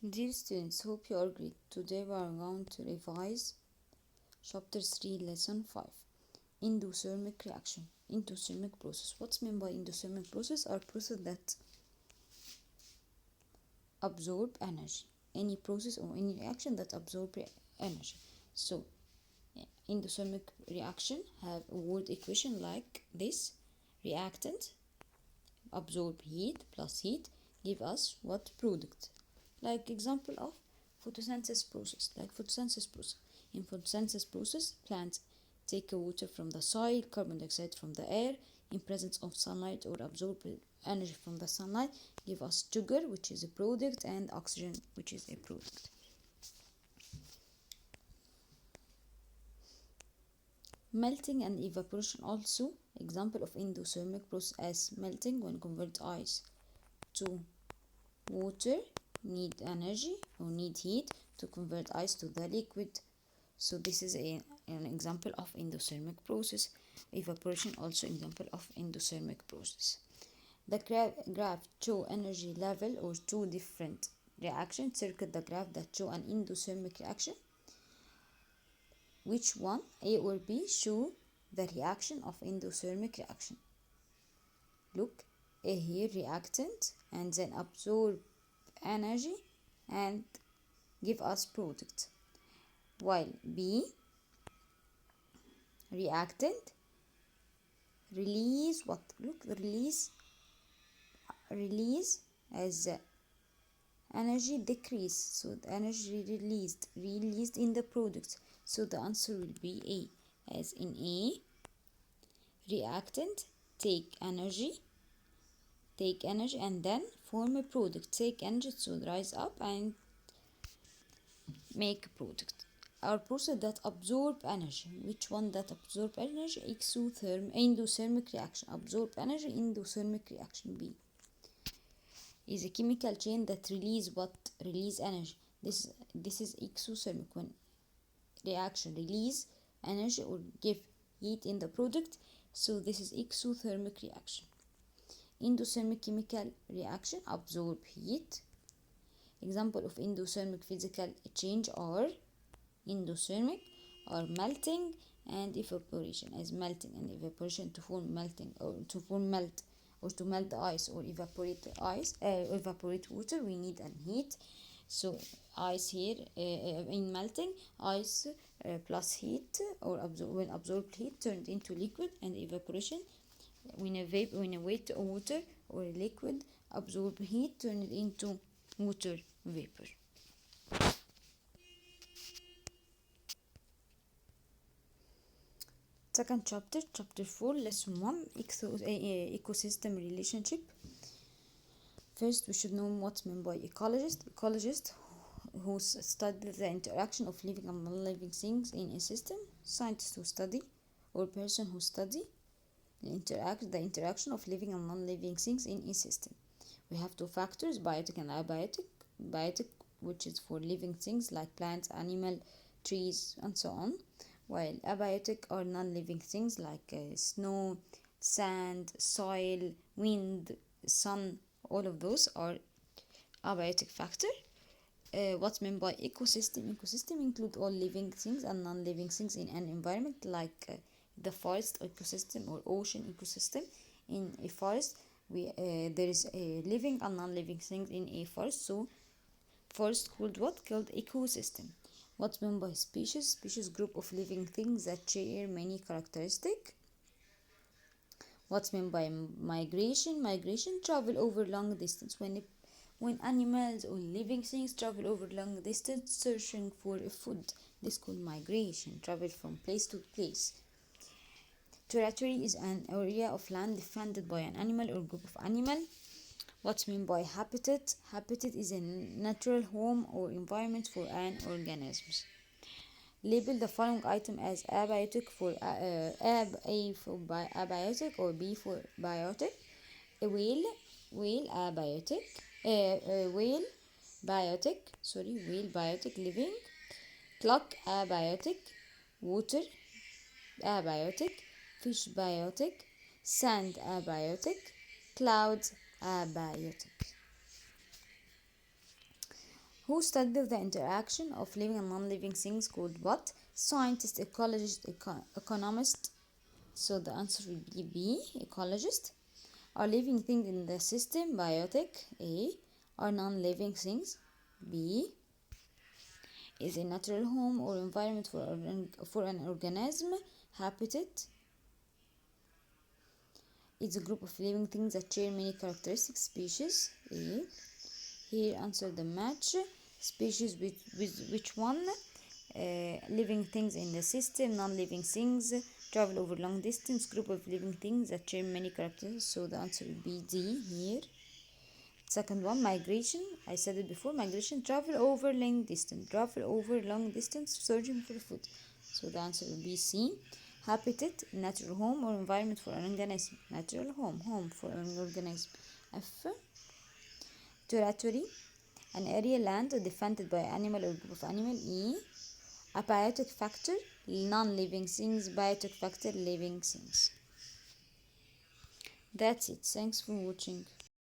Dear students, hope you are great. Today we are going to revise Chapter 3, Lesson 5, Endothermic Reaction. Endothermic process. What's meant by endothermic process? Are processes that absorb energy. Any process or any reaction that absorb energy. So, endothermic reaction have a word equation like this. Reactant absorb heat plus heat give us what product. Like example of photosynthesis process. In photosynthesis process, plants take water from the soil, carbon dioxide from the air, in presence of sunlight or absorb energy from the sunlight, give us sugar, which is a product, and oxygen, which is a product. Melting and evaporation also example of endothermic process, as melting when convert ice to water need energy or need heat to convert ice to the liquid. So this is an example of endothermic process. Evaporation also example of endothermic process. The graph show energy level or two different reactions. Circle the graph that show an endothermic reaction. Which one, A or B, show the reaction of endothermic reaction? Look, A here reactant and then absorb energy and give us product, while B reactant release what? Look, release as energy decrease, so the energy released in the product. So the answer will be A, as in A reactant take energy and then form a product, take energy to rise up and make a product. Our process that absorb energy, which one that absorb energy? Endothermic reaction. Absorb energy, endothermic reaction. B is a chemical chain that release energy. This is exothermic, when reaction release energy or give heat in the product. So this is exothermic reaction. Endothermic chemical reaction absorb heat. Example of endothermic physical change are endothermic are melting and evaporation, as melting and evaporation to form melting or to form melt or to melt the ice or evaporate the ice evaporate water, we need an heat. So ice here in melting, ice plus heat or when absorbed heat turned into liquid, and evaporation when a wet water or a liquid absorb heat turned into water vapor. Second chapter, chapter 4, lesson 1, ecosystem relationship. First, we should know what's meant by ecologist who study the interaction of living and non-living things in a system. Scientists who study, or person who study the interaction of living and non-living things in a system. We have two factors, biotic and abiotic. Biotic, which is for living things like plants, animal, trees, and so on, while abiotic are non-living things like snow, sand, soil, wind, sun. All of those are abiotic factor. What's meant by ecosystem? Ecosystem include all living things and non-living things in an environment, like the forest ecosystem or ocean ecosystem. In a forest, there is a living and non-living things in a forest. So forest called what? Called ecosystem. What's meant by species? Species group of living things that share many characteristics. What's meant by migration? Migration travel over long distance. When animals or living things travel over long distance searching for food, this is called migration. Travel from place to place. Territory is an area of land defended by an animal or group of animals. What's meant by habitat? Habitat is a natural home or environment for an organism. Label the following item as abiotic for A for abiotic or B for biotic. A whale abiotic. Whale biotic living. Clock abiotic. Water abiotic. Fish biotic. Sand abiotic. Clouds abiotic. Who studies the interaction of living and non-living things called what? Scientist, ecologist, economist. So the answer will be B, ecologist. Are living things in the system biotic? A. Are non-living things? B. Is a natural home or environment for an organism? Habitat. It's a group of living things that share many characteristics. Species. A. Here answer the match. Species with which one? Living things in the system, non-living things, travel over long distance, group of living things that share many characteristics. So the answer will be D here. Second one, migration. I said it before, migration, travel over long distance searching for food. So the answer will be C. Habitat, natural home or environment for an organism. Natural home for an organism. F. Territory, an area land defended by animal or group of animal. E. A biotic factor, non-living things. Biotic factor, living things. That's it. Thanks for watching.